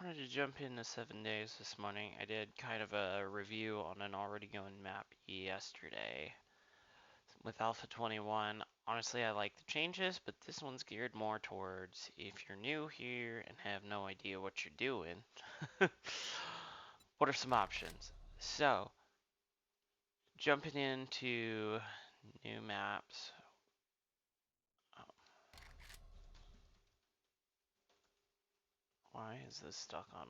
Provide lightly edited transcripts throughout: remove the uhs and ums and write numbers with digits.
wanted to jump into 7 days this morning. I did kind of a review on an already going map yesterday with Alpha 21. Honestly, I like the changes, but this one's geared more towards if you're new here and have no idea what you're doing. What are some options? So, jumping into new maps. Oh, why is this stuck on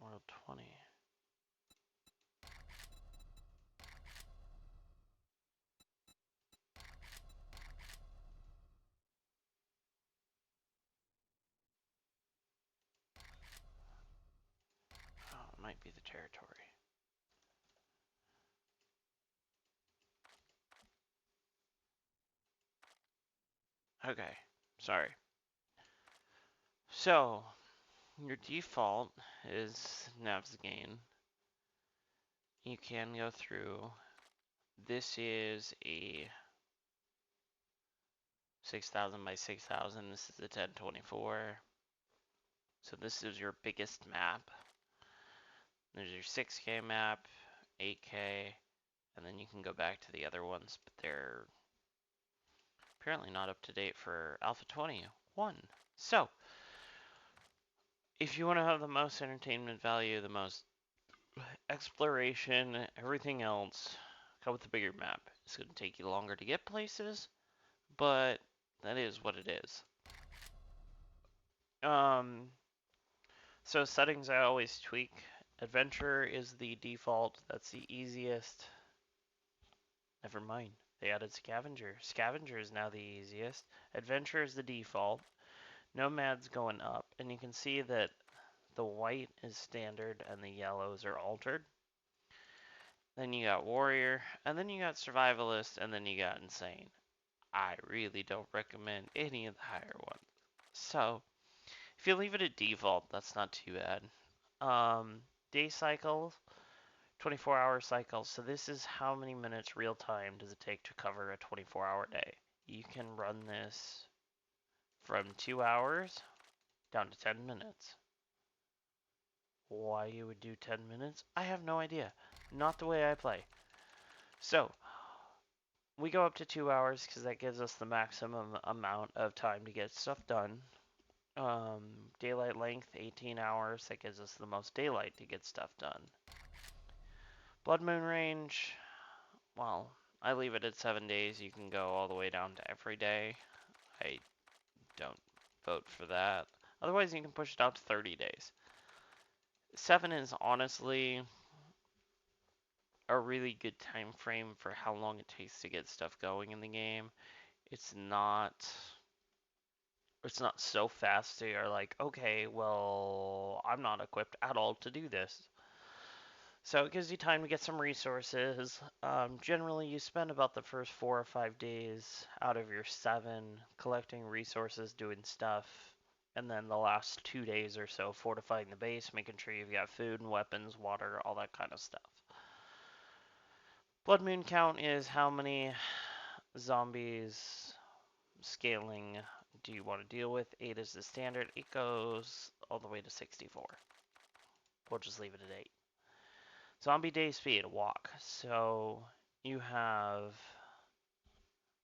World 20? Oh, it might be the territory. Okay, sorry. So, your default is Navsgain. You can go through. This is a 6,000 by 6,000. This is a 1024. So this is your biggest map. There's your 6K map, 8K, and then you can go back to the other ones, but they're apparently not up to date for Alpha 21. So, if you want to have the most entertainment value, the most exploration, everything else, go with the bigger map. It's going to take you longer to get places, but that is what it is. So settings I always tweak. Adventure is the default. That's the easiest. Never mind. They added Scavenger. Scavenger is now the easiest. Adventure is the default. Nomad's going up, and you can see that the white is standard and the yellows are altered. Then you got Warrior, and then you got Survivalist, and then you got Insane. I really don't recommend any of the higher ones. So, if you leave it at default, that's not too bad. Day cycle, 24-hour cycle. So this is how many minutes real time does it take to cover a 24-hour day. You can run this from 2 hours down to 10 minutes. Why you would do 10 minutes? I have no idea. Not the way I play. So, we go up to 2 hours because that gives us the maximum amount of time to get stuff done. Daylight length, 18 hours. That gives us the most daylight to get stuff done. Blood moon range, well, I leave it at 7 days. You can go all the way down to every day. I don't vote for that. Otherwise, you can push it out to 30 days. 7 is honestly a really good time frame for how long it takes to get stuff going in the game. It's not so fast that you're like, okay, well, I'm not equipped at all to do this. So it gives you time to get some resources. Generally, you spend about the first 4 or 5 days out of your 7 collecting resources, doing stuff, and then the last 2 days or so fortifying the base, making sure you've got food and weapons, water, all that kind of stuff. Blood moon count is how many zombies scaling do you want to deal with. 8 is the standard. It goes all the way to 64. We'll just leave it at 8. Zombie day speed, walk. So you have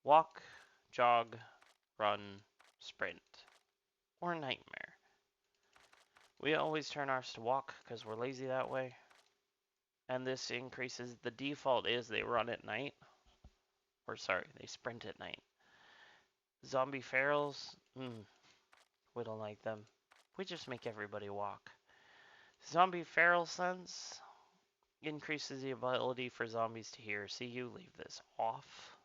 walk, jog, run, sprint, or nightmare. We always turn ours to walk because we're lazy that way. And this increases, the default is they run at night. Or sorry, they sprint at night. Zombie ferals, we don't like them. We just make everybody walk. Zombie feral sense increases the ability for zombies to hear. See, you leave this off.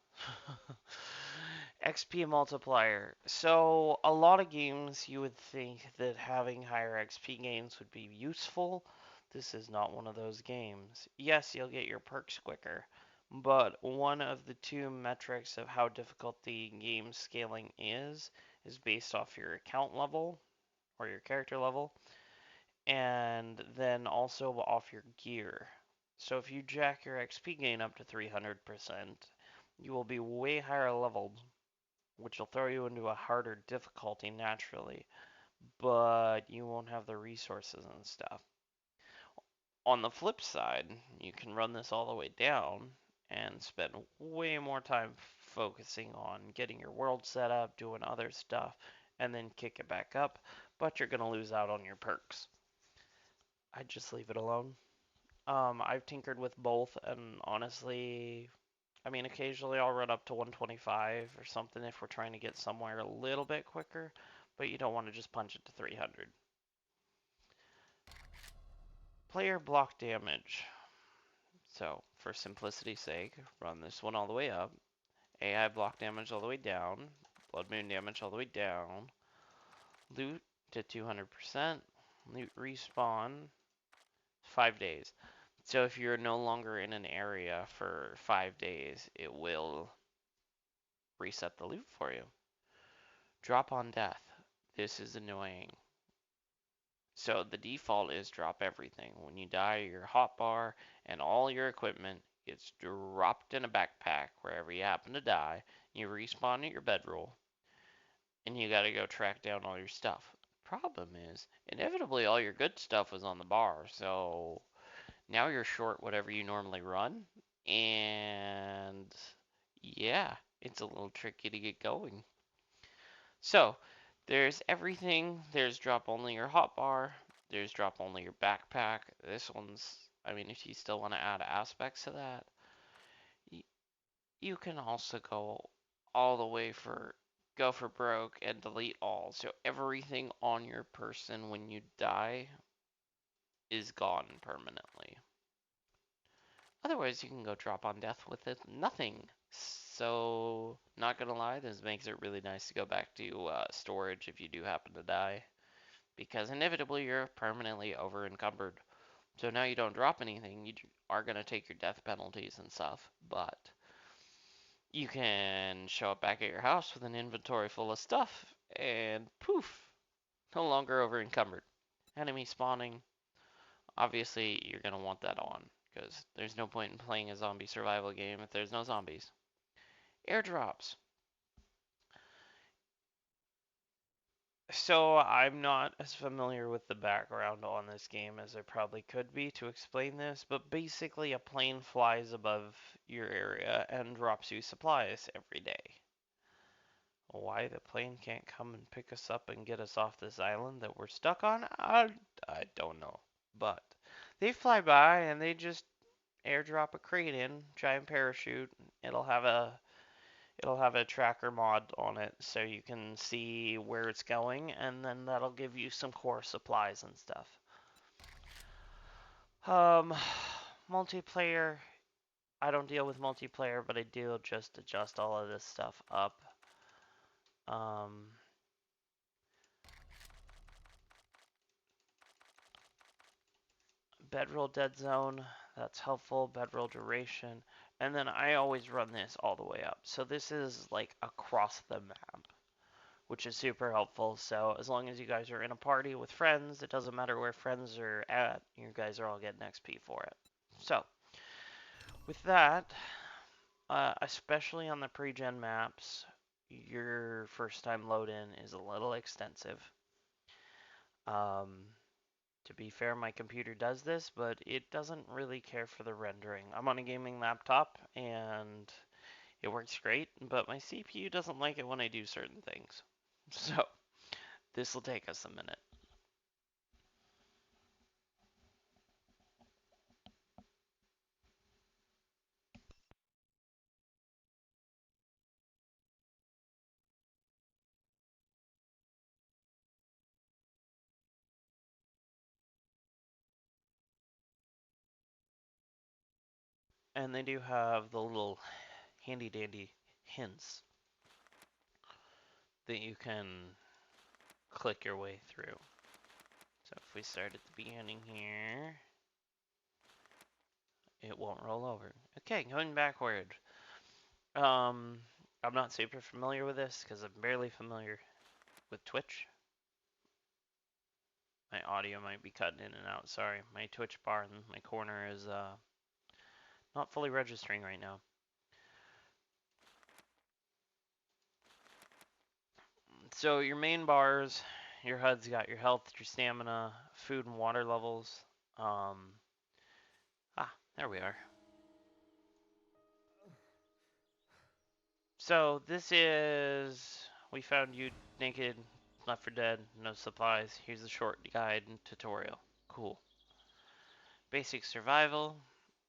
XP multiplier. So, a lot of games you would think that having higher XP gains would be useful. This is not one of those games. Yes, you'll get your perks quicker, but one of the 2 metrics of how difficult the game scaling is based off your account level or your character level, and then also off your gear. So if you jack your XP gain up to 300%, you will be way higher leveled, which will throw you into a harder difficulty naturally. but you won't have the resources and stuff. On the flip side, you can run this all the way down and spend way more time focusing on getting your world set up, doing other stuff, and then kick it back up, but you're going to lose out on your perks. I'd just leave it alone. I've tinkered with both, and honestly, I mean, occasionally I'll run up to 125 or something if we're trying to get somewhere a little bit quicker, but you don't want to just punch it to 300. Player block damage. So, for simplicity's sake, run this one all the way up. AI block damage all the way down. Blood moon damage all the way down. Loot to 200%. Loot respawn 5 days. So if you're no longer in an area for 5 days, it will reset the loot for you. Drop on death. This is annoying. So the default is drop everything. When you die, your hotbar and all your equipment gets dropped in a backpack wherever you happen to die. You respawn at your bedroll, and you gotta go track down all your stuff. Problem is, inevitably all your good stuff was on the bar, so now you're short whatever you normally run, and yeah, it's a little tricky to get going. So, there's everything. There's drop only your hotbar. There's drop only your backpack. This one's, I mean, if you still want to add aspects to that, you can also all the way go for broke and delete all. So everything on your person when you die is gone permanently. Otherwise, you can go drop on death with it nothing. So, not gonna lie, this makes it really nice to go back to storage if you do happen to die, because inevitably you're permanently over encumbered. So now you don't drop anything, you are gonna take your death penalties and stuff, but you can show up back at your house with an inventory full of stuff, and poof, no longer over encumbered. Enemy spawning, obviously you're gonna want that on, because there's no point in playing a zombie survival game if there's no zombies. Airdrops. So I'm not as familiar with the background on this game as I probably could be to explain this, but basically a plane flies above your area and drops you supplies every day. Why the plane can't come and pick us up and get us off this island that we're stuck on, I don't know. But they fly by and they just airdrop a crate in, giant parachute. It'll have a it'll have a tracker mod on it so you can see where it's going, and then that'll give you some core supplies and stuff. Um, multiplayer. I don't deal with multiplayer, but I do just adjust all of this stuff up. Um, bedroll dead zone, that's helpful. Bedroll duration. And then I always run this all the way up. So this is like across the map, which is super helpful. So as long as you guys are in a party with friends, it doesn't matter where friends are at, you guys are all getting XP for it. So with that, especially on the pre-gen maps, your first time load in is a little extensive. To be fair, my computer does this, but it doesn't really care for the rendering. I'm on a gaming laptop and it works great, but my CPU doesn't like it when I do certain things. So this will take us a minute. And they do have the little handy dandy hints that you can click your way through. So if we start at the beginning here, it won't roll over. Okay, going backward. I'm not super familiar with this because I'm barely familiar with Twitch. My audio might be cutting in and out. Sorry, my Twitch bar in my corner is not fully registering right now. So your main bars, your HUD's got your health, your stamina, food and water levels. There we are. So this is, we found you naked, left for dead, no supplies. Here's a short guide and tutorial. Cool. Basic survival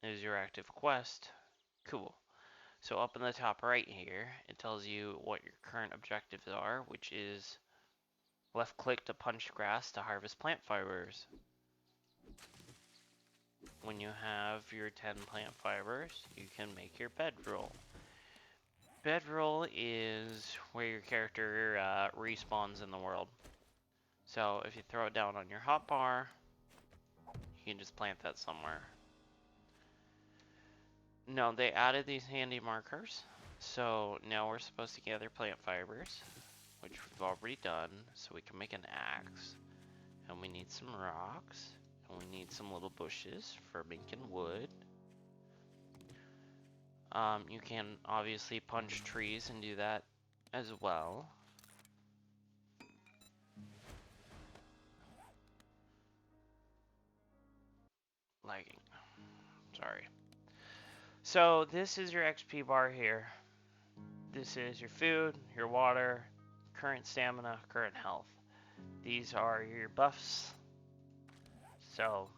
is your active quest. Cool. So up in the top right here, it tells you what your current objectives are, which is left click to punch grass to harvest plant fibers. When you have your 10 plant fibers, you can make your bedroll. Bedroll is where your character respawns in the world. So if you throw it down on your hotbar, you can just plant that somewhere. No, they added these handy markers. So now we're supposed to gather plant fibers, which we've already done, so we can make an axe. And we need some rocks, and we need some little bushes for making wood. You can obviously punch trees and do that as well. Lagging. Sorry. So this is your XP bar here. This is your food, your water, current stamina, current health. These are your buffs. So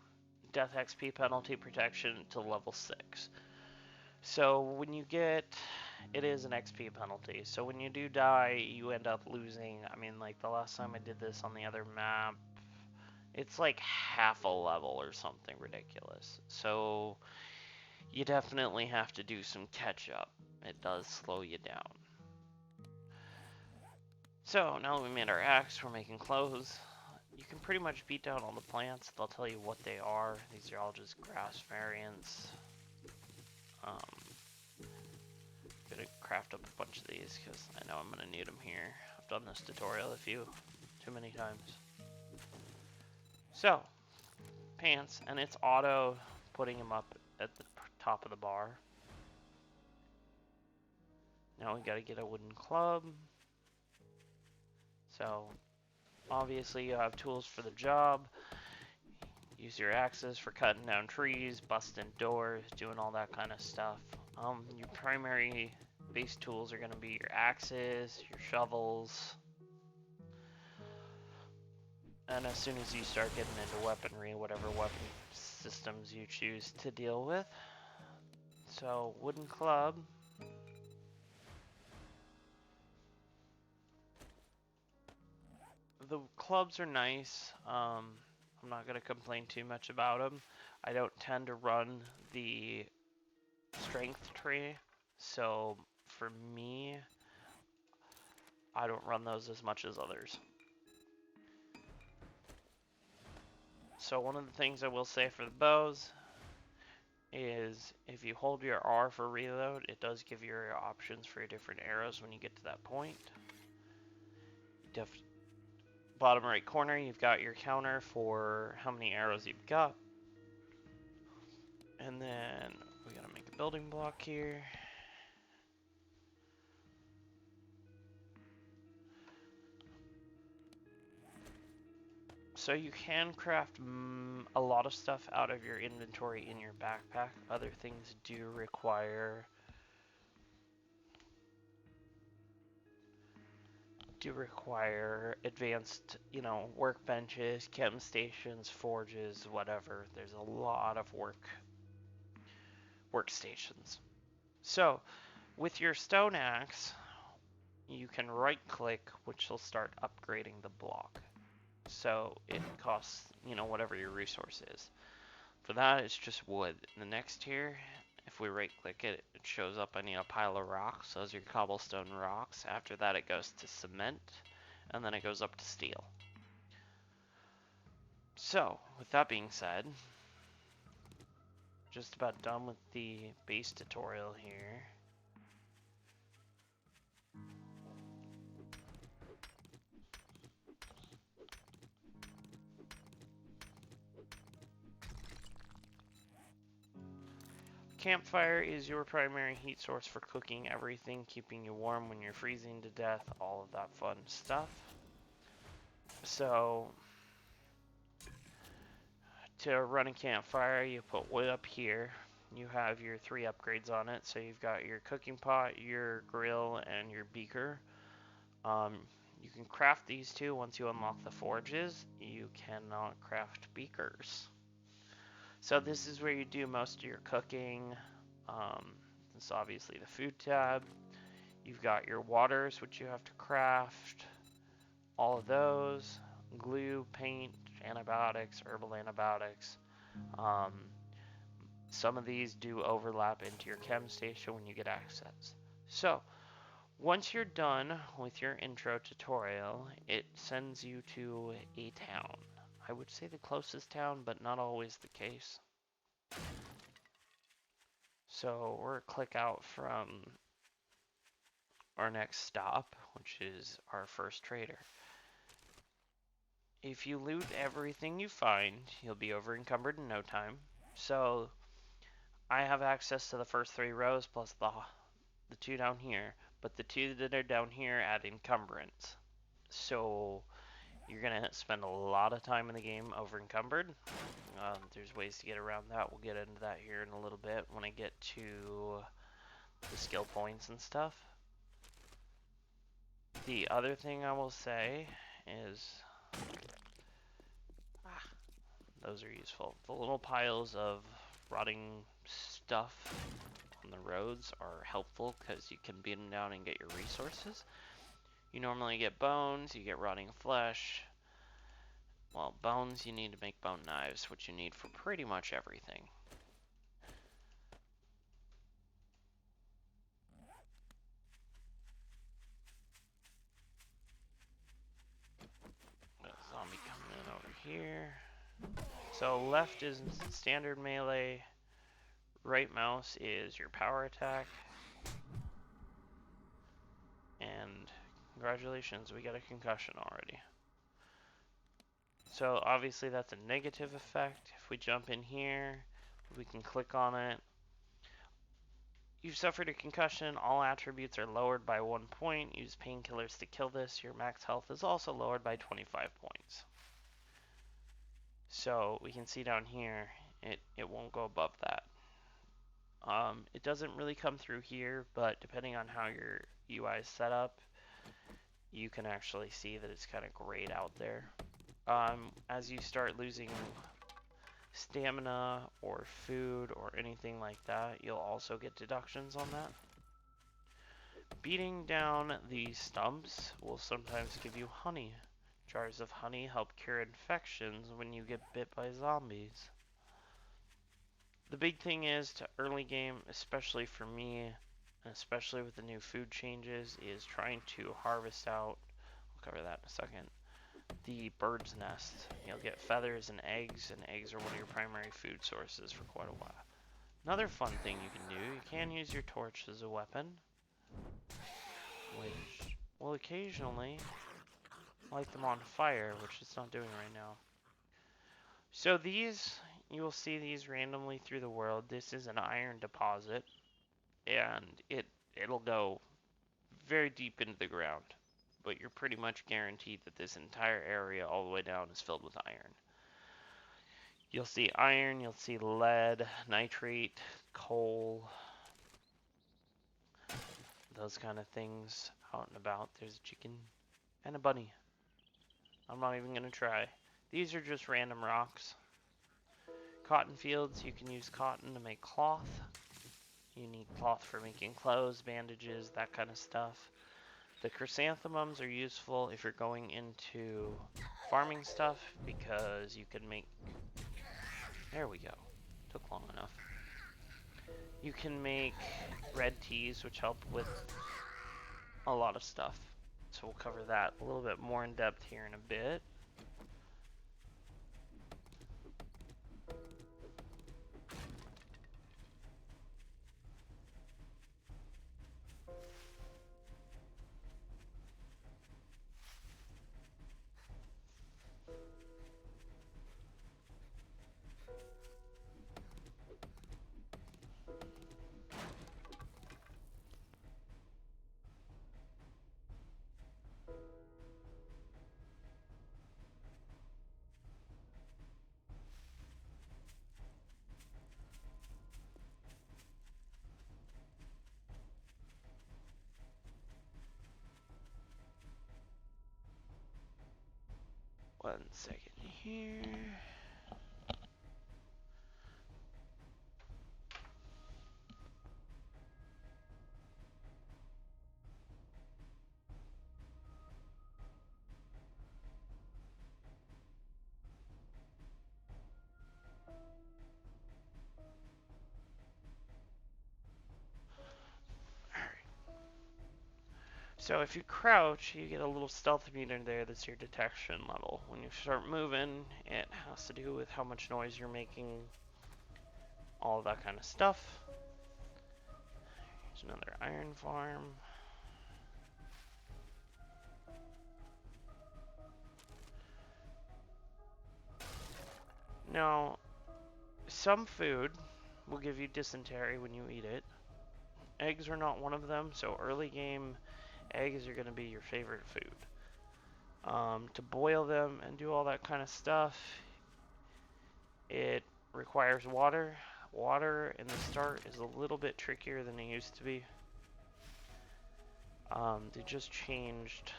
death XP penalty protection to level 6. So when you get, it is an XP penalty. So when you do die, you end up losing, I mean, like the last time I did this on the other map, it's like half a level or something ridiculous. So you definitely have to do some catch up. It does slow you down. So now that we made our axe, we're making clothes. You can pretty much beat down all the plants. They'll tell you what they are. These are all just grass variants. Gonna craft up a bunch of these because I know I'm gonna need them here. I've done this tutorial too many times. So, pants, and it's auto putting them up at the top of the bar. Now we gotta get a wooden club. So, obviously you have tools for the job. Use your axes for cutting down trees, busting doors, doing all that kind of stuff. Your primary base tools are going to be your axes, your shovels, and as soon as you start getting into weaponry, whatever weapon systems you choose to deal with. So, wooden club. The clubs are nice. I'm not going to complain too much about them. I don't tend to run the strength tree, so for me, I don't run those as much as others. So one of the things I will say for the bows is if you hold your R for reload, it does give you your options for your different arrows when you get to that point. Bottom right corner, you've got your counter for how many arrows you've got. And then we gotta make a building block here. So you can craft a lot of stuff out of your inventory in your backpack. Other things do require advanced, workbenches, chem stations, forges, whatever. There's a lot of workstations. So, with your stone axe, you can right click, which will start upgrading the block. So it costs, whatever your resource is. For that, it's just wood. In the next tier, if we right click it, it shows up I need a pile of rocks. Those are your cobblestone rocks. After that, it goes to cement, and then it goes up to steel. So, with that being said, just about done with the base tutorial here. Campfire is your primary heat source for cooking everything, keeping you warm when you're freezing to death, all of that fun stuff. So to run a campfire, you put wood up here. You have your 3 upgrades on it. So you've got your cooking pot, your grill, and your beaker. Um, you can craft these 2 once you unlock the forges. You cannot craft beakers. So this is where you do most of your cooking. This is obviously the food tab. You've got your waters, which you have to craft. All of those. Glue, paint, antibiotics, herbal antibiotics. Some of these do overlap into your chem station when you get access. So, once you're done with your intro tutorial, it sends you to a town. I would say the closest town, but not always the case. So we're a click out from our next stop, which is our first trader. If you loot everything you find, you'll be over encumbered in no time. So I have access to the first 3 rows plus the 2 down here, but the 2 that are down here add encumbrance. So you're gonna spend a lot of time in the game over encumbered. There's ways to get around that. We'll get into that here in a little bit when I get to the skill points and stuff. The other thing I will say is, those are useful. The little piles of rotting stuff on the roads are helpful because you can beat them down and get your resources. You normally get bones, you get rotting flesh. Well, bones you need to make bone knives, which you need for pretty much everything. Got a zombie coming in over here. So left is standard melee, right mouse is your power attack. And congratulations, we got a concussion already. So obviously that's a negative effect. If we jump in here, we can click on it. You've suffered a concussion. All attributes are lowered by 1 point. Use painkillers to kill this. Your max health is also lowered by 25 points. So we can see down here, it won't go above that. It doesn't really come through here, but depending on how your UI is set up, you can actually see that it's kind of grayed out there. As you start losing stamina or food or anything like that, you'll also get deductions on that. Beating down these stumps will sometimes give you honey. Jars of honey help cure infections when you get bit by zombies. The big thing is to early game, especially for me, and especially with the new food changes, is trying to harvest out, I'll cover that in a second, the bird's nest. You'll get feathers and eggs are one of your primary food sources for quite a while. Another fun thing you can do, you can use your torch as a weapon, which will occasionally light them on fire, which it's not doing right now. So these, you will see these randomly through the world. This is an iron deposit, and it'll go very deep into the ground, but you're pretty much guaranteed that this entire area all the way down is filled with iron. You'll see iron, you'll see lead, nitrate, coal, those kind of things out and about. There's a chicken and a bunny. I'm not even going to try. These are just random rocks. Cotton fields, you can use cotton to make cloth. You need cloth for making clothes, bandages, that kind of stuff. The chrysanthemums are useful if you're going into farming stuff because you can make... There we go. Took long enough. You can make red teas, which help with a lot of stuff. So we'll cover that a little bit more in depth here in a bit. 1 second here. So if you crouch, you get a little stealth meter there that's your detection level. When you start moving, it has to do with how much noise you're making, all of that kind of stuff. There's another iron farm. Now, some food will give you dysentery when you eat it. Eggs are not one of them, so early game, eggs are going to be your favorite food. To boil them and do all that kind of stuff, it requires water. Water in the start is a little bit trickier than it used to be. They just changed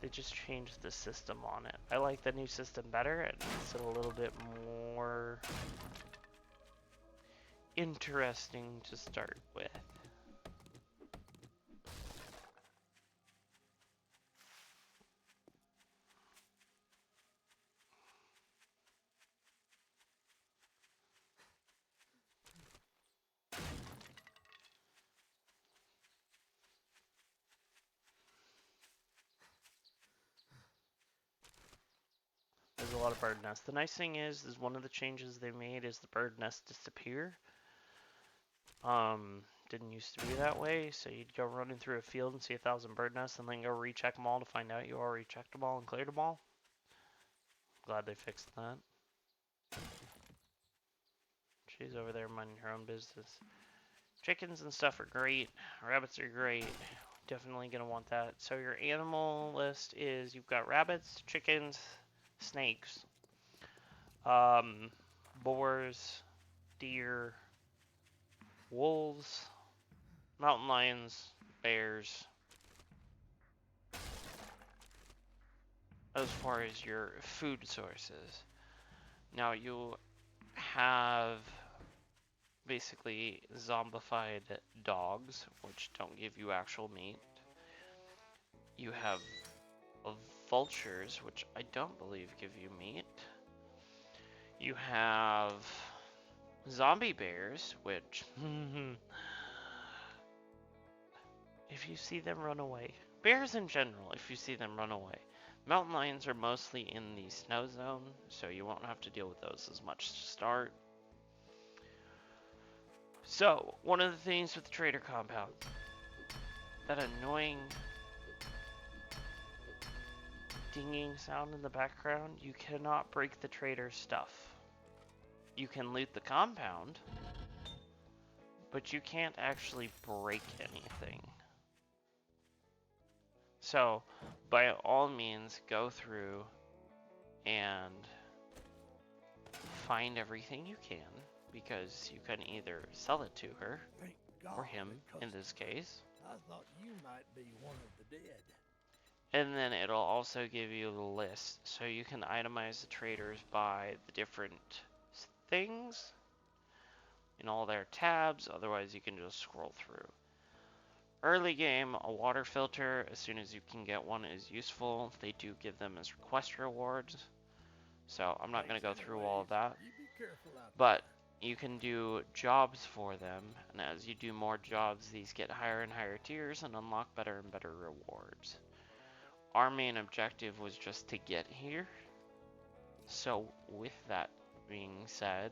the system on it. I like the new system better. It makes it a little bit more interesting to start with. There's a lot of bird nests. The nice thing is one of the changes they made is the bird nests disappear. Didn't used to be that way, so you'd go running through a field and see 1,000 bird nests and then go recheck them all to find out you already checked them all and cleared them all. Glad they fixed that. She's over there minding her own business. Chickens and stuff are great. Rabbits are great. Definitely gonna want that. So your animal list is you've got rabbits, chickens, snakes, boars, deer, wolves, mountain lions, bears. As far as your food sources. Now you have basically zombified dogs, which don't give you actual meat. You have vultures, which I don't believe give you meat. You have zombie bears, which if you see them, run away. Bears in general, if you see them, run away. Mountain lions are mostly in the snow zone, so you won't have to deal with those as much to start. So, one of the things with the trader compound, that annoying dinging sound in the background, you cannot break the trader's stuff. You can loot the compound, but you can't actually break anything. So, by all means, go through and find everything you can, because you can either sell it to her, or him, in this case. I thought you might be one of the dead. And then it'll also give you the list, so you can itemize the traders by the different things in all their tabs, otherwise you can just scroll through. Early game, a water filter, as soon as you can get one, is useful. They do give them as quest rewards, so I'm not going to go through all of that. But you can do jobs for them, and as you do more jobs, these get higher and higher tiers and unlock better and better rewards. Our main objective was just to get here. So with that being said,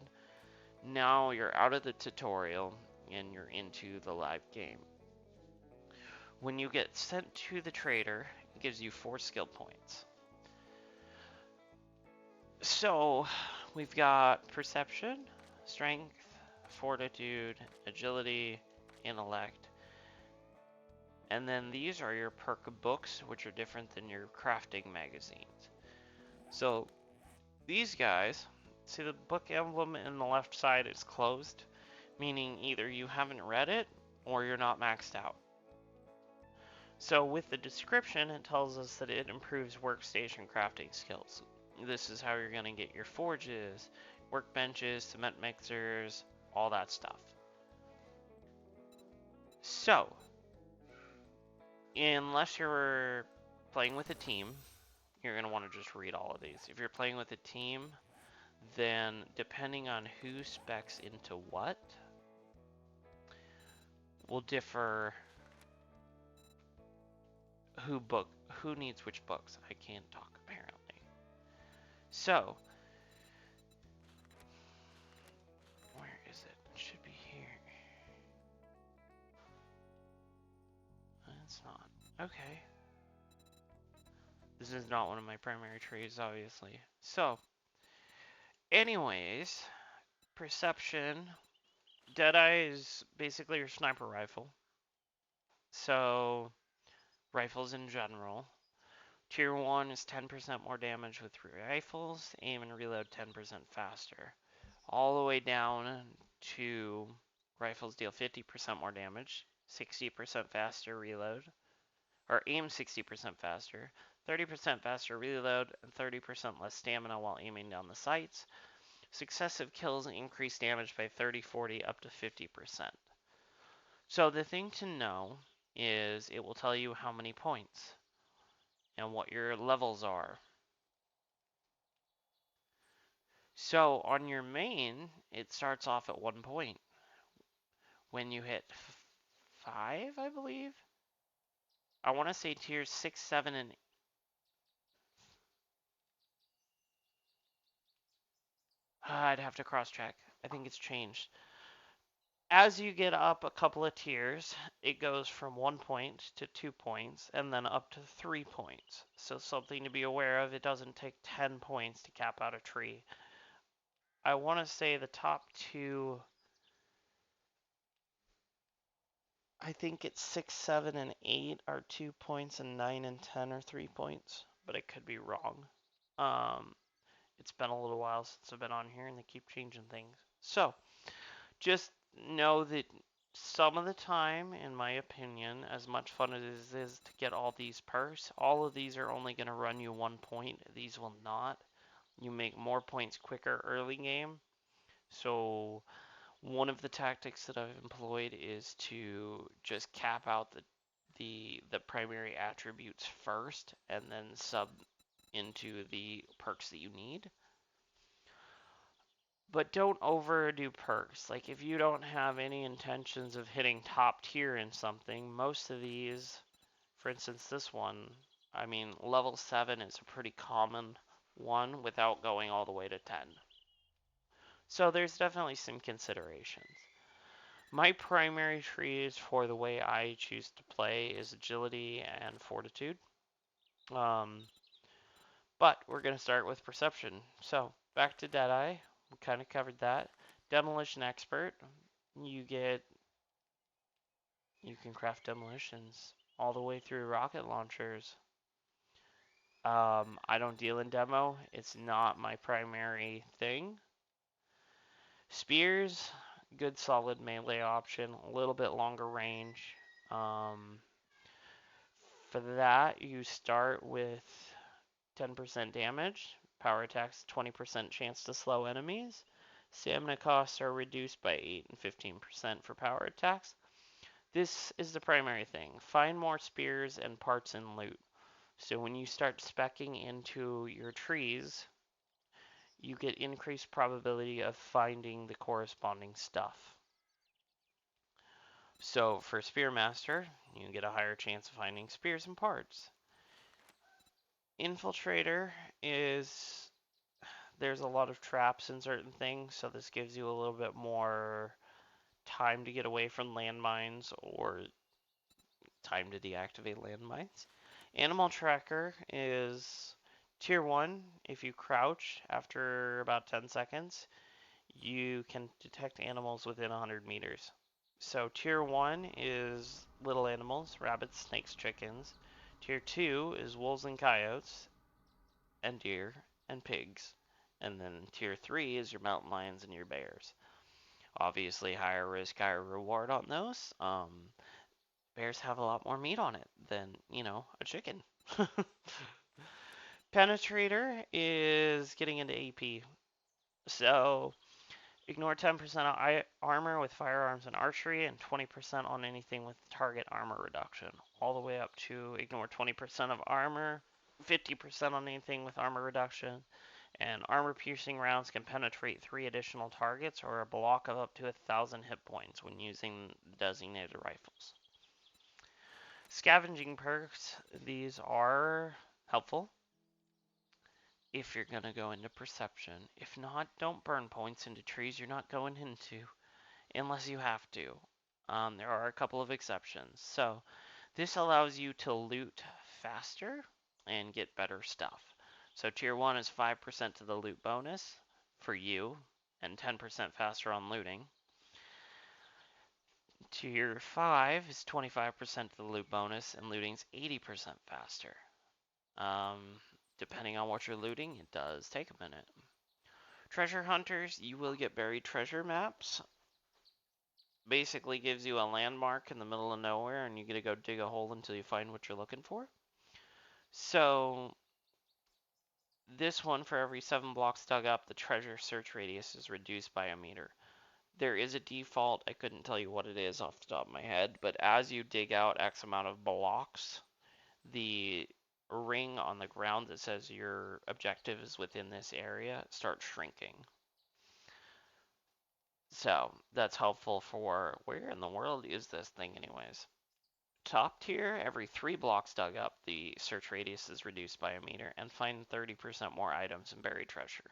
now you're out of the tutorial and you're into the live game. When you get sent to the trader, it gives you 4 skill points. So we've got perception, strength, fortitude, agility, intellect. And then these are your perk books, which are different than your crafting magazines. So these guys, see the book emblem in the left side is closed, meaning either you haven't read it or you're not maxed out. So with the description, it tells us that it improves workstation crafting skills. This is how you're going to get your forges, workbenches, cement mixers, all that stuff. So, unless you're playing with a team, you're going to want to just read all of these. If you're playing with a team, then depending on who specs into what will differ who needs which books. I can't talk apparently. So, where is it? It should be here. It's not. Okay. This is not one of my primary trees, obviously. So, anyways, perception. Deadeye is basically your sniper rifle. So, rifles in general. Tier 1 is 10% more damage with 3 rifles. Aim and reload 10% faster. All the way down to rifles deal 50% more damage, 60% faster reload, or aim 60% faster, 30% faster reload, and 30% less stamina while aiming down the sights. Successive kills increase damage by 30, 40, up to 50%. So the thing to know is it will tell you how many points and what your levels are. So on your main, it starts off at 1 point. When you hit 5, I believe. I want to say tiers 6, 7, and I'd have to cross check. I think it's changed. As you get up a couple of tiers, it goes from 1 point to 2 points and then up to 3 points. So something to be aware of, it doesn't take 10 points to cap out a tree. I want to say the top two, I think it's 6, 7, and 8 are 2 points, and 9 and 10 are 3 points, but I could be wrong. It's been a little while since I've been on here and they keep changing things. So, just know that some of the time, in my opinion, as much fun as it is to get all these perks, all of these are only going to run you 1 point. These will not. You make more points quicker early game. So, one of the tactics that I've employed is to just cap out the primary attributes first and then sub into the perks that you need. But don't overdo perks. Like, if you don't have any intentions of hitting top tier in something, most of these, for instance, this one, I mean, level 7 is a pretty common one without going all the way to 10. So there's definitely some considerations. My primary trees for the way I choose to play is agility and fortitude. But we're going to start with perception. So back to Deadeye. We kind of covered that. Demolition expert. You can craft demolitions all the way through rocket launchers. I don't deal in demo. It's not my primary thing. Spears, good solid melee option. A little bit longer range. For that, you start with 10% damage. Power attacks, 20% chance to slow enemies. Stamina costs are reduced by 8 and 15% for power attacks. This is the primary thing. Find more spears and parts and loot. So when you start speccing into your trees, you get increased probability of finding the corresponding stuff. So for Spearmaster, you get a higher chance of finding spears and parts. Infiltrator is, there's a lot of traps in certain things, so this gives you a little bit more time to get away from landmines or time to deactivate landmines. Animal Tracker is tier 1. If you crouch after about 10 seconds, you can detect animals within 100 meters. So tier 1 is little animals, rabbits, snakes, chickens. Tier 2 is wolves and coyotes, and deer, and pigs. And then tier 3 is your mountain lions and your bears. Obviously, higher risk, higher reward on those. bears have a lot more meat on it than, a chicken. Penetrator is getting into AP. So ignore 10% of armor with firearms and archery, and 20% on anything with target armor reduction. All the way up to ignore 20% of armor, 50% on anything with armor reduction, and armor-piercing rounds can penetrate 3 additional targets or a block of up to 1,000 hit points when using designated rifles. Scavenging perks, these are helpful if you're going to go into perception. If not, don't burn points into trees you're not going into unless you have to. There are a couple of exceptions. So this allows you to loot faster and get better stuff. So tier 1 is 5% to the loot bonus for you and 10% faster on looting. Tier 5 is 25% to the loot bonus and looting's 80% faster. Depending on what you're looting, it does take a minute. Treasure hunters, you will get buried treasure maps. Basically gives you a landmark in the middle of nowhere and you gotta go dig a hole until you find what you're looking for. So this one, for every 7 blocks dug up, the treasure search radius is reduced by a meter. There is a default, I couldn't tell you what it is off the top of my head, but as you dig out X amount of blocks, the ring on the ground that says your objective is within this area starts shrinking. So that's helpful for where in the world is this thing anyways? Top tier, every 3 blocks dug up, the search radius is reduced by a meter, and find 30% more items in buried treasure.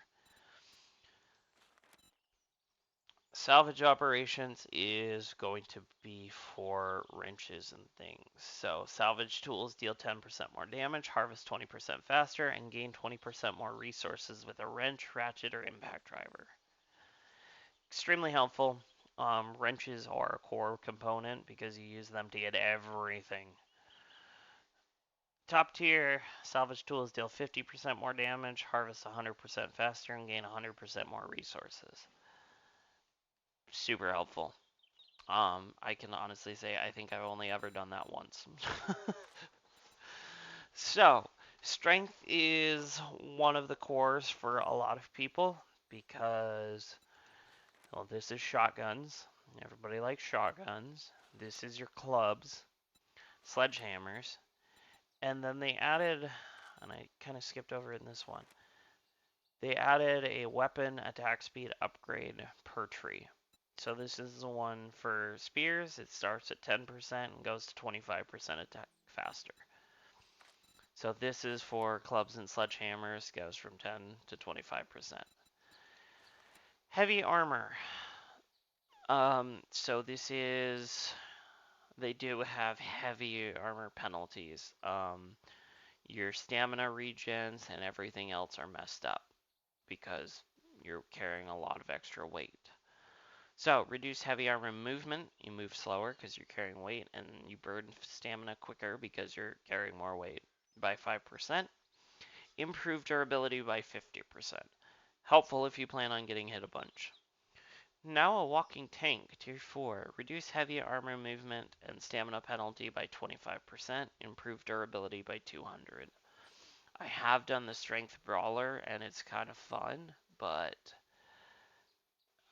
Salvage operations is going to be for wrenches and things. So salvage tools deal 10% more damage, harvest 20% faster, and gain 20% more resources with a wrench, ratchet, or impact driver. Extremely helpful. Wrenches are a core component because you use them to get everything. Top tier salvage tools deal 50% more damage, harvest 100% faster, and gain 100% more resources. Super helpful. I can honestly say I think I've only ever done that once. So, strength is one of the cores for a lot of people because, well, this is shotguns. Everybody likes shotguns. This is your clubs, sledgehammers, and then they added, and I kind of skipped over in this one, they added a weapon attack speed upgrade per tree. So this is the one for spears. It starts at 10% and goes to 25% attack faster. So this is for clubs and sledgehammers, goes from 10 to 25%. Heavy armor. So this is, they do have heavy armor penalties. Your stamina regens and everything else are messed up because you're carrying a lot of extra weight. So, reduce heavy armor movement. You move slower because you're carrying weight, and you burn stamina quicker because you're carrying more weight by 5%. Improve durability by 50%. Helpful if you plan on getting hit a bunch. Now a walking tank, tier 4. Reduce heavy armor movement and stamina penalty by 25%. Improve durability by 200. I have done the strength brawler, and it's kind of fun, but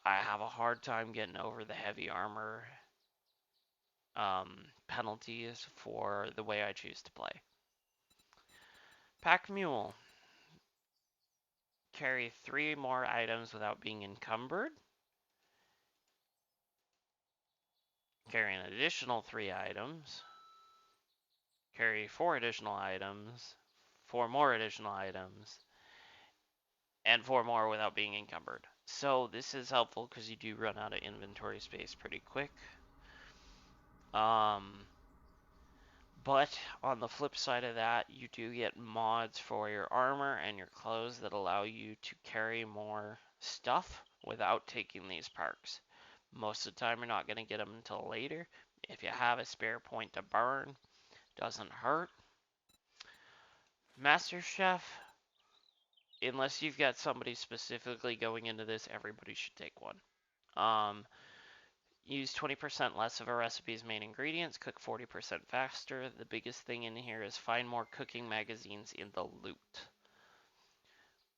I have a hard time getting over the heavy armor penalties for the way I choose to play. Pack Mule. Carry 3 more items without being encumbered. Carry an additional 3 items. Carry 4 additional items. 4 more additional items. And 4 more without being encumbered. So this is helpful because you do run out of inventory space pretty quick. But on the flip side of that, you do get mods for your armor and your clothes that allow you to carry more stuff without taking these perks. Most of the time, you're not going to get them until later. If you have a spare point to burn, doesn't hurt. Master Chef, unless you've got somebody specifically going into this, everybody should take one. Use 20% less of a recipe's main ingredients, cook 40% faster. The biggest thing in here is find more cooking magazines in the loot.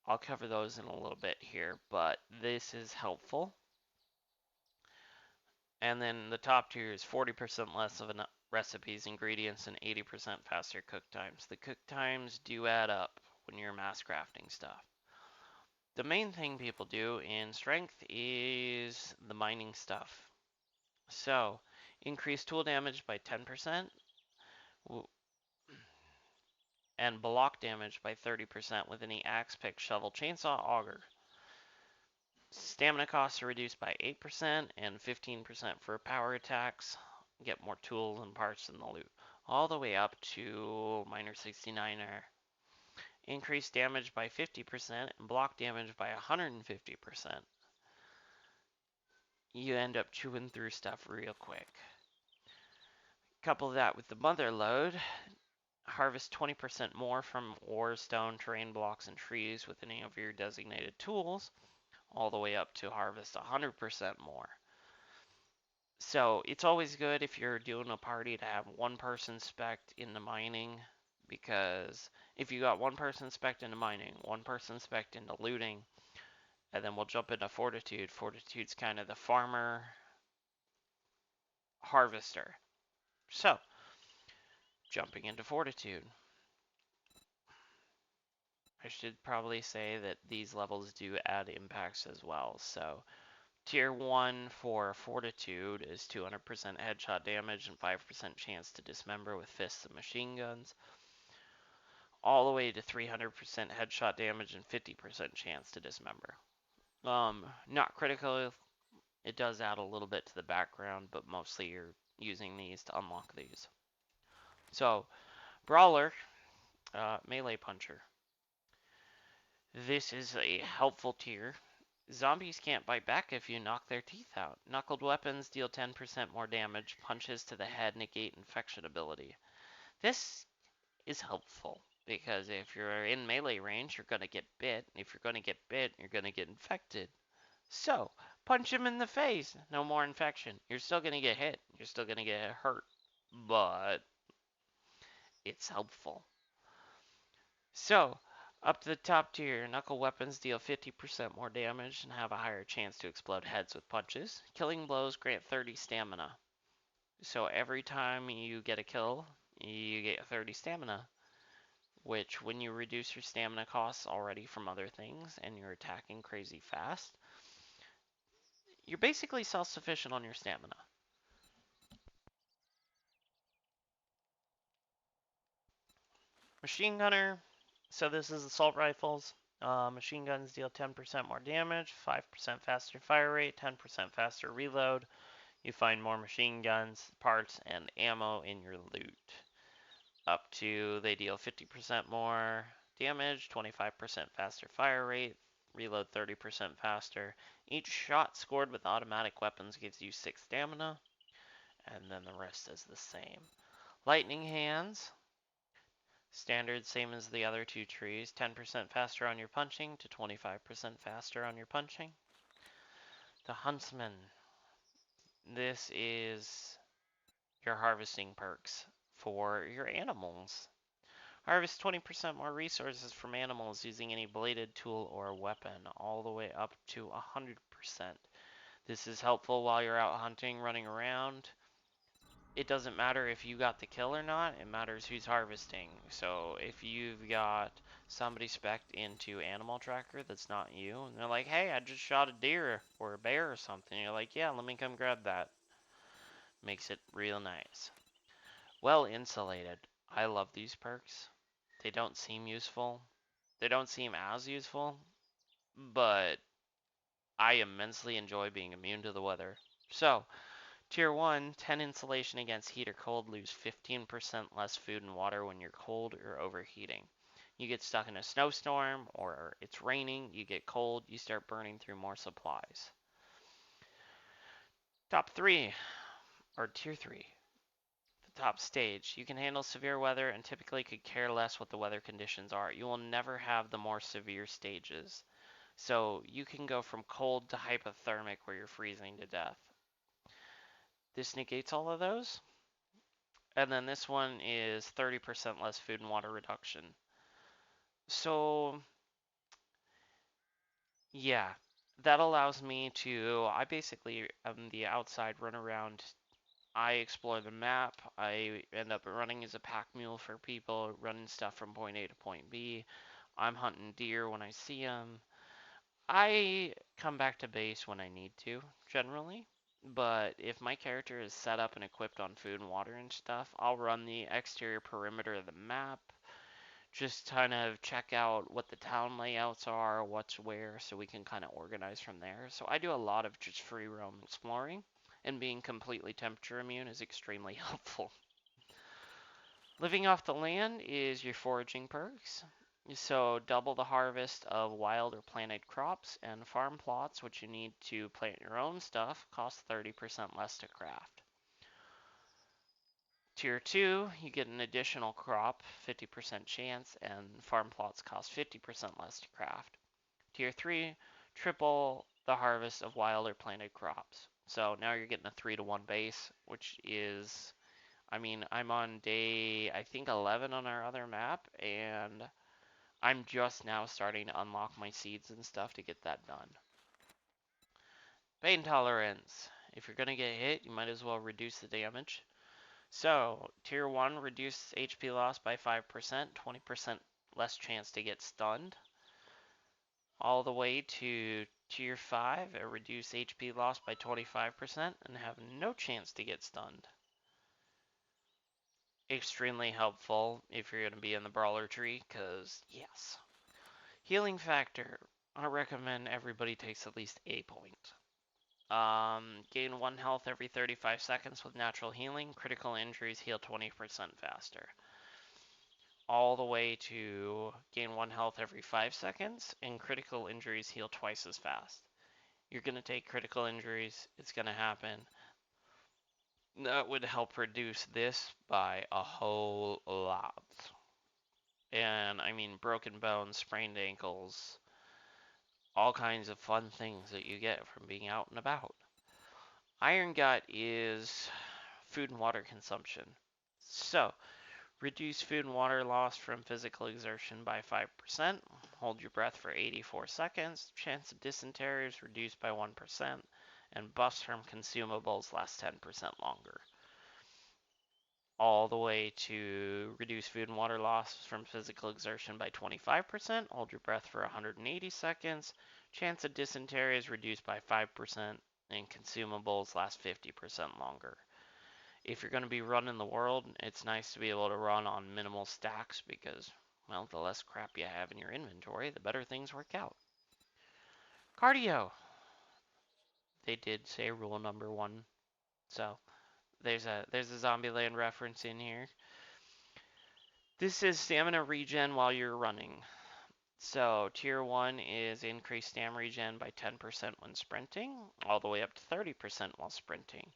I'll cover those in a little bit here, but this is helpful. And then the top tier is 40% less of a recipe's ingredients and 80% faster cook times. The cook times do add up when you're mass crafting stuff. The main thing people do in strength is the mining stuff. So, increase tool damage by 10% and block damage by 30% with any axe, pick, shovel, chainsaw, auger. Stamina costs are reduced by 8% and 15% for power attacks. Get more tools and parts in the loot. All the way up to Miner 69er. Increase damage by 50% and block damage by 150%. You end up chewing through stuff real quick. Couple that with the mother load. Harvest 20% more from ore, stone, terrain blocks, and trees with any of your designated tools, all the way up to harvest 100% more. So it's always good if you're doing a party to have one person spec'd into mining, because if you got one person spec'd into mining, one person spec'd into looting, and then we'll jump into fortitude. Fortitude's kind of the farmer harvester. So, jumping into fortitude. I should probably say that these levels do add impacts as well. So, Tier 1 for Fortitude is 200% headshot damage and 5% chance to dismember with fists and machine guns. All the way to 300% headshot damage and 50% chance to dismember. Not critical. It does add a little bit to the background, but mostly you're using these to unlock these. So, Brawler, Melee Puncher. This is a helpful tier. Zombies can't bite back if you knock their teeth out. Knuckled weapons deal 10% more damage. Punches to the head negate infection ability. This is helpful because if you're in melee range, you're going to get bit. If you're going to get bit, you're going to get infected. So, punch him in the face. No more infection. You're still going to get hit. You're still going to get hurt. But it's helpful. So, up to the top tier, knuckle weapons deal 50% more damage and have a higher chance to explode heads with punches. Killing blows grant 30 stamina. So every time you get a kill, you get 30 stamina, which when you reduce your stamina costs already from other things and you're attacking crazy fast, you're basically self-sufficient on your stamina. Machine gunner. So this is assault rifles. Machine guns deal 10% more damage, 5% faster fire rate, 10% faster reload. You find more machine guns, parts, and ammo in your loot. Up to they deal 50% more damage, 25% faster fire rate, reload 30% faster. Each shot scored with automatic weapons gives you 6 stamina, and then the rest is the same. Lightning hands. Standard, same as the other two trees. 10% faster on your punching to 25% faster on your punching. The Huntsman. This is your harvesting perks for your animals. Harvest 20% more resources from animals using any bladed tool or weapon, all the way up to 100%. This is helpful while you're out hunting, running around. It doesn't matter if you got the kill or not, it matters who's harvesting. So if you've got somebody spec'd into Animal Tracker that's not you, and they're like, hey, I just shot a deer or a bear or something, you're like, yeah, let me come grab that. Makes it real nice. Well insulated. I love these perks. They don't seem useful. They don't seem as useful, but I immensely enjoy being immune to the weather. So, Tier 1, 10 insulation against heat or cold, lose 15% less food and water when you're cold or overheating. You get stuck in a snowstorm or it's raining, you get cold, you start burning through more supplies. Top 3, or Tier 3, the top stage. You can handle severe weather and typically could care less what the weather conditions are. You will never have the more severe stages. So you can go from cold to hypothermic where you're freezing to death. This negates all of those. And then this one is 30% less food and water reduction. So, yeah, that allows me to, I basically am the outside run around. I explore the map. I end up running as a pack mule for people, running stuff from point A to point B. I'm hunting deer when I see them. I come back to base when I need to, generally. But if my character is set up and equipped on food and water and stuff, I'll run the exterior perimeter of the map, just kind of check out what the town layouts are, what's where, so we can kind of organize from there. So I do a lot of just free roam exploring, and being completely temperature immune is extremely helpful. Living off the land is your foraging perks. So double the harvest of wild or planted crops, and farm plots, which you need to plant your own stuff, cost 30% less to craft. Tier 2, you get an additional crop, 50% chance, and farm plots cost 50% less to craft. Tier 3, triple the harvest of wild or planted crops. So now you're getting a 3-to-1 base, which is, I mean, I'm on day, I think 11 on our other map, and I'm just now starting to unlock my seeds and stuff to get that done. Pain tolerance. If you're going to get hit, you might as well reduce the damage. So, Tier 1 reduces HP loss by 5%, 20% less chance to get stunned. All the way to Tier 5, it reduces HP loss by 25% and have no chance to get stunned. Extremely helpful if you're going to be in the brawler tree, because yes. Healing factor. I recommend everybody takes at least a point. Gain 1 health every 35 seconds with natural healing. Critical injuries heal 20% faster. All the way to gain 1 health every 5 seconds, and critical injuries heal twice as fast. You're going to take critical injuries, it's going to happen. That would help reduce this by a whole lot. And I mean, broken bones, sprained ankles, all kinds of fun things that you get from being out and about. Iron Gut is food and water consumption. So, reduce food and water loss from physical exertion by 5%. Hold your breath for 84 seconds. Chance of dysentery is reduced by 1%. And buffs from consumables last 10% longer. All the way to reduce food and water loss from physical exertion by 25%. Hold your breath for 180 seconds. Chance of dysentery is reduced by 5%. And consumables last 50% longer. If you're going to be running the world, it's nice to be able to run on minimal stacks because, well, the less crap you have in your inventory, the better things work out. Cardio. They did say rule number 1. So, there's a Zombieland reference in here. This is stamina regen while you're running. So, tier 1 is increased stam regen by 10% when sprinting, all the way up to 30% while sprinting.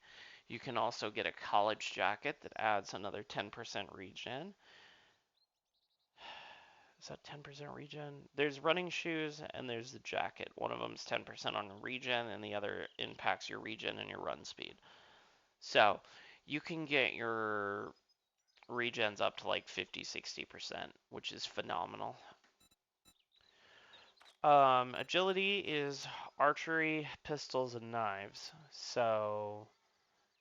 You can also get a college jacket that adds another 10% regen. Is that 10% regen? There's running shoes and there's the jacket. One of them is 10% on regen and the other impacts your regen and your run speed. So you can get your regens up to like 50-60%, which is phenomenal. Agility is archery, pistols, and knives. So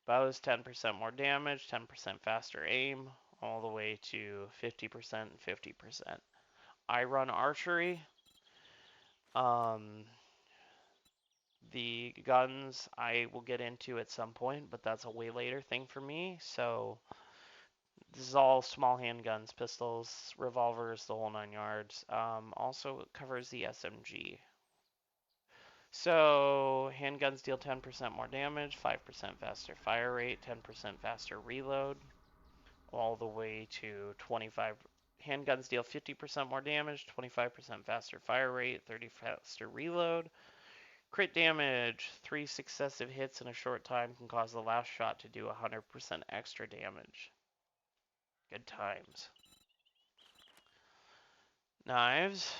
bows 10% more damage, 10% faster aim, all the way to 50% and 50%. I run archery. The guns I will get into at some point, but that's a way later thing for me. So this is all small handguns, pistols, revolvers, the whole 9 yards. Also it covers the SMG. So handguns deal 10% more damage, 5% faster fire rate, 10% faster reload, all the way to 25. Handguns deal 50% more damage, 25% faster fire rate, 30 faster reload. Crit damage. 3 successive hits in a short time can cause the last shot to do 100% extra damage. Good times. Knives.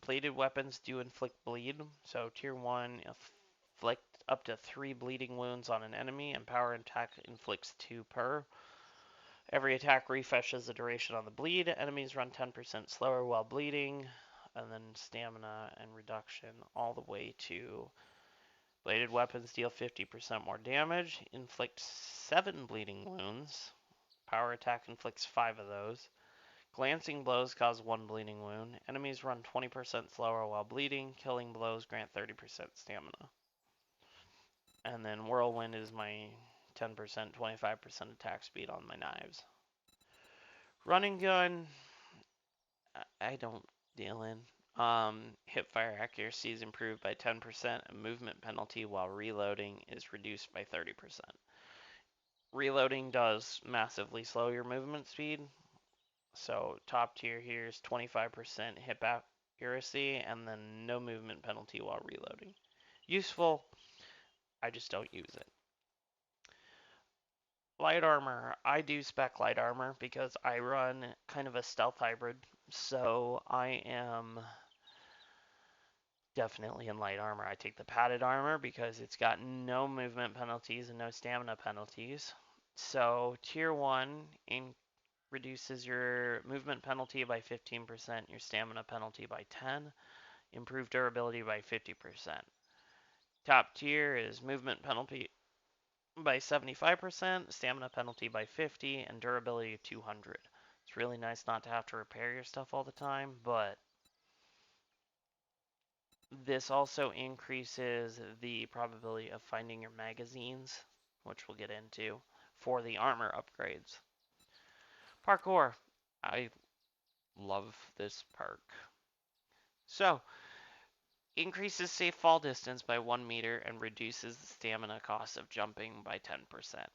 Bladed weapons do inflict bleed. So tier 1, inflict up to 3 bleeding wounds on an enemy, and power attack inflicts 2 per. Every attack refreshes the duration on the bleed. Enemies run 10% slower while bleeding, and then stamina and reduction all the way to bladed weapons deal 50% more damage, inflict 7 bleeding wounds. Power attack inflicts 5 of those. Glancing blows cause 1 bleeding wound. Enemies run 20% slower while bleeding. Killing blows grant 30% stamina. And then whirlwind is my 10%, 25% attack speed on my knives. Running gun, I don't deal in. Hipfire accuracy is improved by 10%, and movement penalty while reloading is reduced by 30%. Reloading does massively slow your movement speed. So top tier here is 25% hip accuracy, and then no movement penalty while reloading. Useful, I just don't use it. Light armor, I do spec light armor because I run kind of a stealth hybrid, so I am definitely in light armor. I take the padded armor because it's got no movement penalties and no stamina penalties. So tier 1 reduces your movement penalty by 15%, your stamina penalty by 10, improved durability by 50%. Top tier is movement penalty by 75%, stamina penalty by 50, and durability 200. It's really nice not to have to repair your stuff all the time, but this also increases the probability of finding your magazines, which we'll get into, for the armor upgrades. Parkour. I love this perk. So, increases safe fall distance by 1 meter and reduces the stamina cost of jumping by 10%.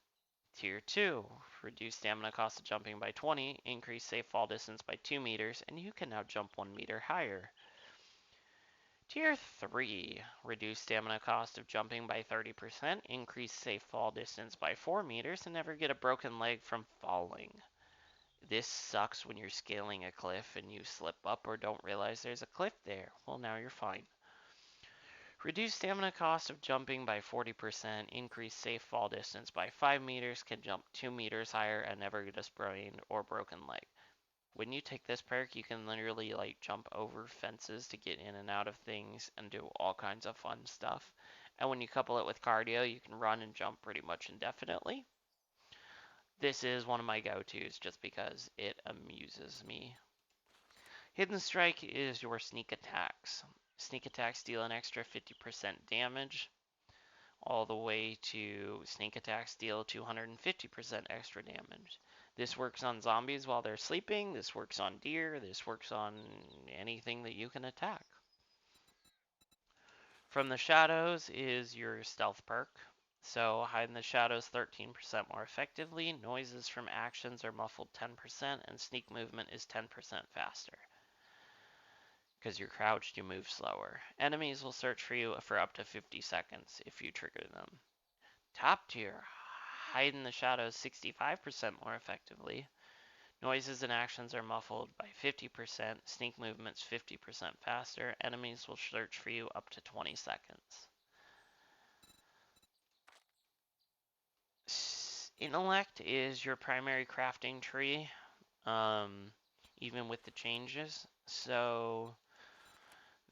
Tier 2, reduce stamina cost of jumping by 20, increase safe fall distance by 2 meters, and you can now jump 1 meter higher. Tier 3, reduce stamina cost of jumping by 30%, increase safe fall distance by 4 meters, and never get a broken leg from falling. This sucks when you're scaling a cliff and you slip up or don't realize there's a cliff there. Well, now you're fine. Reduce stamina cost of jumping by 40%, increase safe fall distance by 5 meters, can jump 2 meters higher and never get a sprained or broken leg. When you take this perk, you can literally like jump over fences to get in and out of things and do all kinds of fun stuff. And when you couple it with cardio, you can run and jump pretty much indefinitely. This is one of my go-tos just because it amuses me. Hidden Strike is your sneak attacks. Sneak attacks deal an extra 50% damage, all the way to sneak attacks deal 250% extra damage. This works on zombies while they're sleeping, this works on deer, this works on anything that you can attack. From the Shadows is your stealth perk. So hide in the shadows 13% more effectively, noises from actions are muffled 10%, and sneak movement is 10% faster. Because you're crouched, you move slower. Enemies will search for you for up to 50 seconds if you trigger them. Top tier, hide in the shadows 65% more effectively. Noises and actions are muffled by 50%, sneak movements 50% faster, enemies will search for you up to 20 seconds. Intellect is your primary crafting tree, even with the changes. So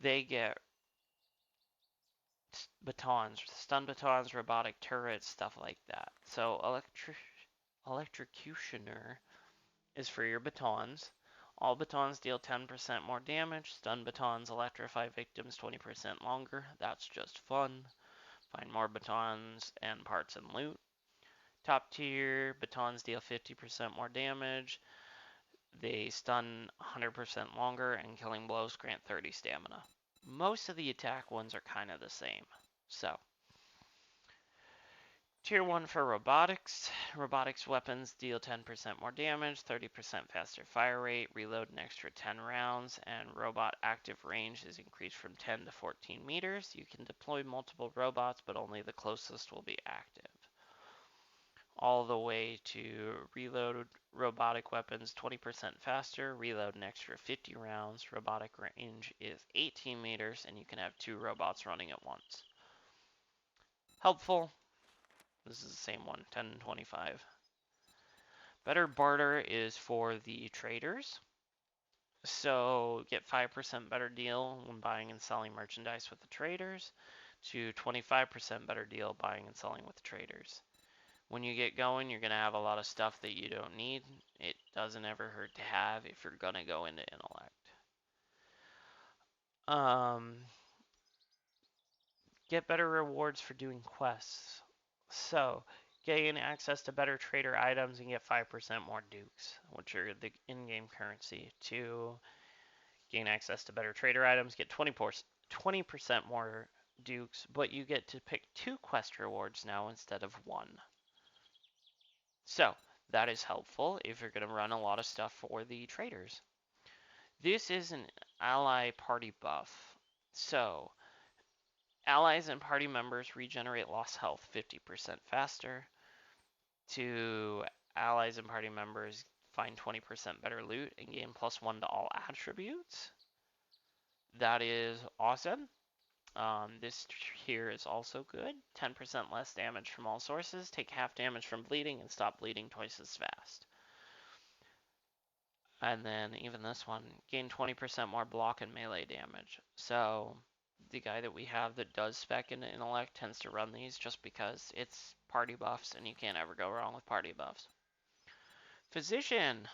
they get batons, stun batons, robotic turrets, stuff like that. So electrocutioner is for your batons. All batons deal 10% more damage. Stun batons electrify victims 20% longer. That's just fun. Find more batons and parts and loot. Top tier, batons deal 50% more damage. They stun 100% longer, and killing blows grant 30 stamina. Most of the attack ones are kind of the same. So, tier 1 for robotics. Robotics weapons deal 10% more damage, 30% faster fire rate, reload an extra 10 rounds, and robot active range is increased from 10 to 14 meters. You can deploy multiple robots, but only the closest will be active. All the way to reload robotic weapons 20% faster, reload an extra 50 rounds, robotic range is 18 meters, and you can have 2 robots running at once. Helpful. This is the same one, 10 and 25. Better barter is for the traders. So get 5% better deal when buying and selling merchandise with the traders to 25% better deal buying and selling with the traders. When you get going, you're going to have a lot of stuff that you don't need. It doesn't ever hurt to have if you're going to go into intellect. Get better rewards for doing quests. So, gain access to better trader items and get 5% more dukes, which are the in-game currency. To gain access to better trader items, get 20% more dukes, but you get to pick 2 quest rewards now instead of 1. So, that is helpful if you're going to run a lot of stuff for the traders. This is an ally party buff. So, allies and party members regenerate lost health 50% faster. To allies and party members, find 20% better loot and gain +1 to all attributes. That is awesome. This here is also good. 10% less damage from all sources. Take half damage from bleeding and stop bleeding twice as fast. And then even this one, gain 20% more block and melee damage. So the guy that we have that does spec into intellect tends to run these just because it's party buffs and you can't ever go wrong with party buffs. Physician.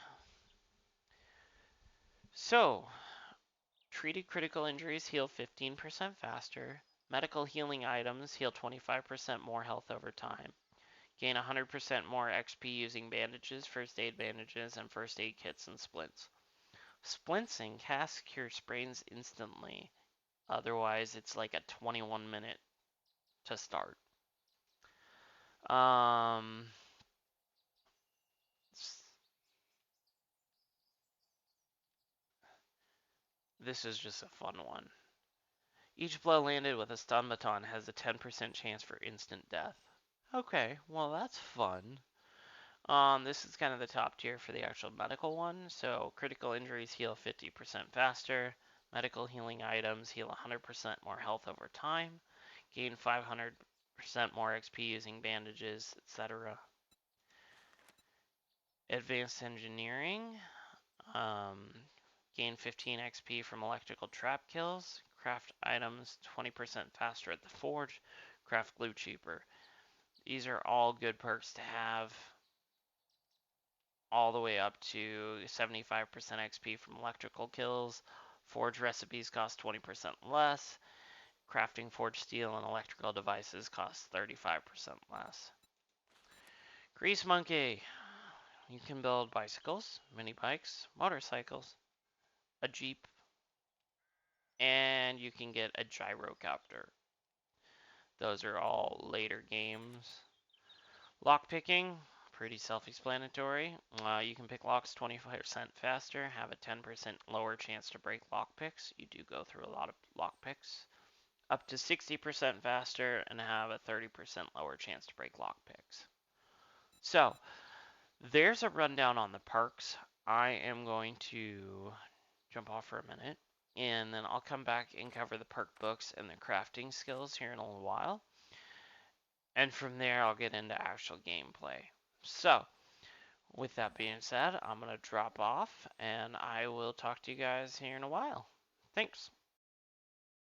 So, treated critical injuries heal 15% faster. Medical healing items heal 25% more health over time. Gain 100% more XP using bandages, first aid bandages, and first aid kits and splints. Splintsing casts cure sprains instantly. Otherwise, it's like a 21-minute to start. This is just a fun one. Each blow landed with a stun baton has a 10% chance for instant death. Okay, well that's fun. This is kind of the top tier for the actual medical one. So critical injuries heal 50% faster. Medical healing items heal 100% more health over time. Gain 500% more XP using bandages, etc. Advanced engineering. Gain 15 XP from electrical trap kills. Craft items 20% faster at the forge. Craft glue cheaper. These are all good perks to have. All the way up to 75% XP from electrical kills. Forge recipes cost 20% less. Crafting forged steel and electrical devices cost 35% less. Grease Monkey. You can build bicycles, mini bikes, motorcycles, a Jeep, and you can get a gyrocopter. Those are all later games. Lockpicking, pretty self-explanatory. You can pick locks 25% faster, have a 10% lower chance to break lockpicks. You do go through a lot of lockpicks. Up to 60% faster and have a 30% lower chance to break lockpicks. So, there's a rundown on the perks. I am going to jump off for a minute, and then I'll come back and cover the perk books and the crafting skills here in a little while. And from there, I'll get into actual gameplay. So, with that being said, I'm going to drop off, and I will talk to you guys here in a while. Thanks.